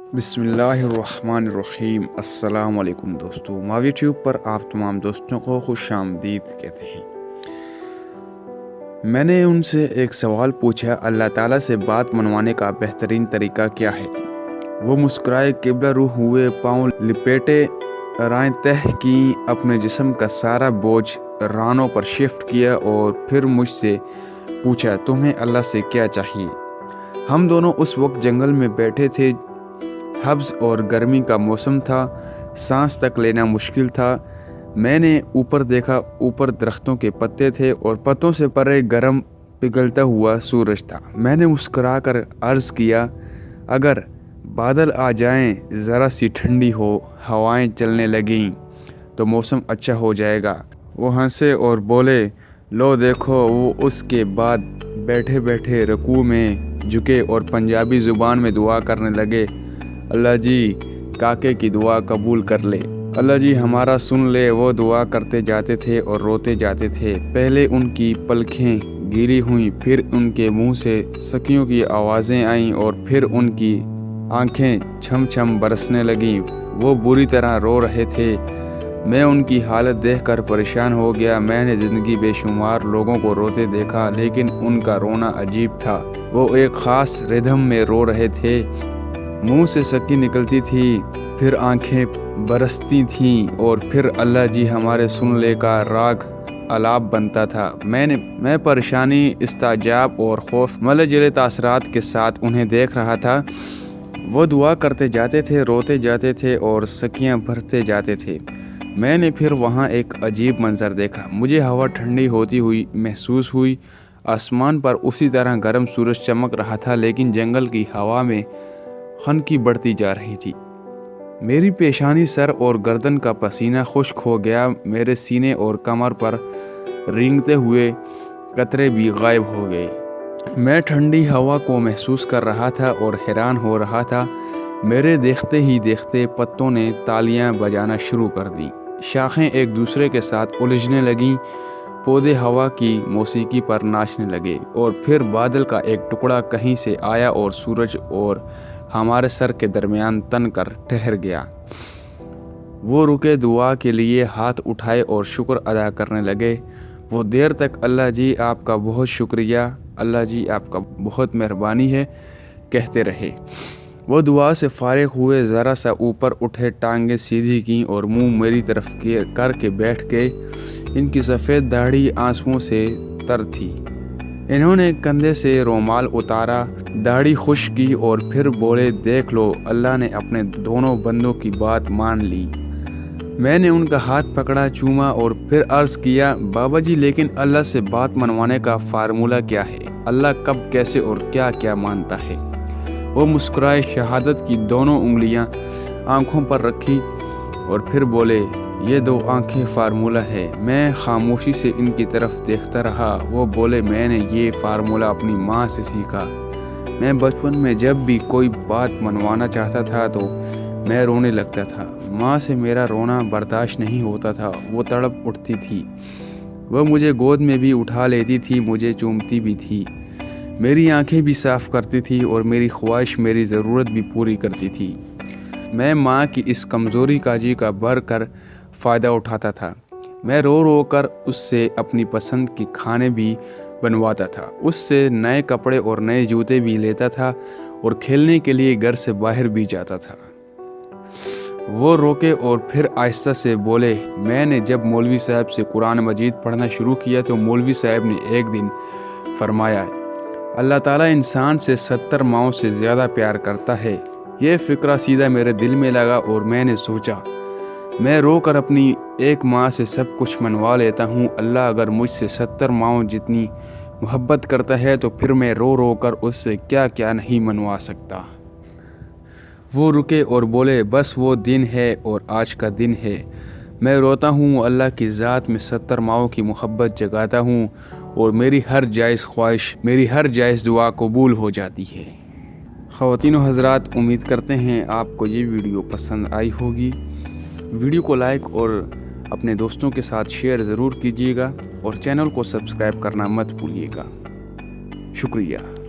बिस्मिल्लाहिर्रहमानिर्रहीम। अस्सलाम वालेकुम दोस्तों, मावी ट्यूब पर आप तमाम दोस्तों को खुश आमदीद कहते हैं। मैंने उनसे एक सवाल पूछा, अल्लाह ताला से बात मनवाने का बेहतरीन तरीका क्या है। वो मुस्कुराए, किबला रूह हुए, पाँव लिपेटे, राहें तह की, अपने जिस्म का सारा बोझ रानों पर शिफ्ट किया और फिर मुझसे पूछा, तुम्हें अल्लाह से क्या चाहिए। हम दोनों उस वक्त जंगल में बैठे थे। हब्स और गर्मी का मौसम था, सांस तक लेना मुश्किल था। मैंने ऊपर देखा, ऊपर दरख्तों के पत्ते थे और पत्तों से परे गर्म पिघलता हुआ सूरज था। मैंने मुस्कुराकर अर्ज़ किया, अगर बादल आ जाएं, ज़रा सी ठंडी हो, हवाएं चलने लगें तो मौसम अच्छा हो जाएगा। वो हंसे और बोले, लो देखो। वो उसके बाद बैठे बैठे रुकू में झुके और पंजाबी ज़ुबान में दुआ करने लगे, अल्लाह जी काके की दुआ कबूल कर ले, अल्लाह जी हमारा सुन ले। वो दुआ करते जाते थे और रोते जाते थे। पहले उनकी पलकें गीली हुईं, फिर उनके मुंह से सखियों की आवाज़ें आईं और फिर उनकी आंखें छम छम बरसने लगीं। वो बुरी तरह रो रहे थे। मैं उनकी हालत देखकर परेशान हो गया। मैंने ज़िंदगी बेशुमार लोगों को रोते देखा, लेकिन उनका रोना अजीब था। वो एक ख़ास रिदम में रो रहे थे। मुंह से सकी निकलती थी, फिर आंखें बरसती थीं और फिर अल्लाह जी हमारे सुन ले का राग अलाप बनता था। मैं परेशानी, इस्ताजाब और खौफ मलजले तासरात के साथ उन्हें देख रहा था। वो दुआ करते जाते थे, रोते जाते थे और सकियां भरते जाते थे। मैंने फिर वहाँ एक अजीब मंजर देखा। मुझे हवा ठंडी होती हुई महसूस हुई। आसमान पर उसी तरह गर्म सूरज चमक रहा था, लेकिन जंगल की हवा में खनकी बढ़ती जा रही थी। मेरी पेशानी, सर और गर्दन का पसीना खुश्क हो गया। मेरे सीने और कमर पर रेंगते हुए कतरे भी गायब हो गए। मैं ठंडी हवा को महसूस कर रहा था और हैरान हो रहा था। मेरे देखते ही देखते पत्तों ने तालियां बजाना शुरू कर दी। शाखें एक दूसरे के साथ उलझने लगीं। पौधे हवा की मौसीकी पर नाचने लगे और फिर बादल का एक टुकड़ा कहीं से आया और सूरज और हमारे सर के दरमियान तन कर ठहर गया। वो रुके, दुआ के लिए हाथ उठाए और शुक्र अदा करने लगे। वो देर तक अल्लाह जी आपका बहुत शुक्रिया, अल्लाह जी आपका बहुत मेहरबानी है कहते रहे। वो दुआ से फारिग हुए, ज़रा सा ऊपर उठे, टांगें सीधी की और मुंह मेरी तरफ करके बैठ गए। इनकी सफ़ेद दाढ़ी आंसुओं से तर थी। इन्होंने कंधे से रोमाल उतारा, दाढ़ी खुश की और फिर बोले, देख लो, अल्लाह ने अपने दोनों बंदों की बात मान ली। मैंने उनका हाथ पकड़ा, चूमा और फिर अर्ज़ किया, बाबा जी लेकिन अल्लाह से बात मनवाने का फार्मूला क्या है? अल्लाह कब, कैसे और क्या क्या मानता है? वो मुस्कुराए, शहादत की दोनों उंगलियां आंखों पर रखी और फिर बोले, ये दो आंखें फार्मूला है। मैं खामोशी से इनकी तरफ देखता रहा। वो बोले, मैंने ये फार्मूला अपनी माँ से सीखा। मैं बचपन में जब भी कोई बात मनवाना चाहता था तो मैं रोने लगता था। माँ से मेरा रोना बर्दाश्त नहीं होता था। वो तड़प उठती थी। वह मुझे गोद में भी उठा लेती थी, मुझे चूमती भी थी, मेरी आंखें भी साफ़ करती थी और मेरी ख्वाहिश, मेरी ज़रूरत भी पूरी करती थी। मैं माँ की इस कमज़ोरी काजी का भर कर फ़ायदा उठाता था। मैं रो रो कर उससे अपनी पसंद के खाने भी बनवाता था, उससे नए कपड़े और नए जूते भी लेता था और खेलने के लिए घर से बाहर भी जाता था। वो रोके और फिर आहिस्ता से बोले, मैंने जब मौलवी साहब से कुरान मजीद पढ़ना शुरू किया तो मौलवी साहब ने एक दिन फरमाया, अल्लाह ताला इंसान से 70 माओं से ज़्यादा प्यार करता है। ये फ़िक्रा सीधा मेरे दिल में लगा और मैंने सोचा, मैं रो कर अपनी एक माँ से सब कुछ मनवा लेता हूँ। अल्लाह अगर मुझसे 70 माओं जितनी मोहब्बत करता है तो फिर मैं रो रो कर उससे क्या क्या नहीं मनवा सकता। वो रुके और बोले, बस वो दिन है और आज का दिन है। मैं रोता हूँ, अल्लाह की ज़ात में 70 माओं की मोहब्बत जगाता हूँ और मेरी हर जायज़ ख्वाहिश, मेरी हर जायज़ दुआ कबूल हो जाती है। ख़वातीन व हज़रात, उम्मीद करते हैं आपको ये वीडियो पसंद आई होगी। वीडियो को लाइक और अपने दोस्तों के साथ शेयर ज़रूर कीजिएगा और चैनल को सब्सक्राइब करना मत भूलिएगा। शुक्रिया।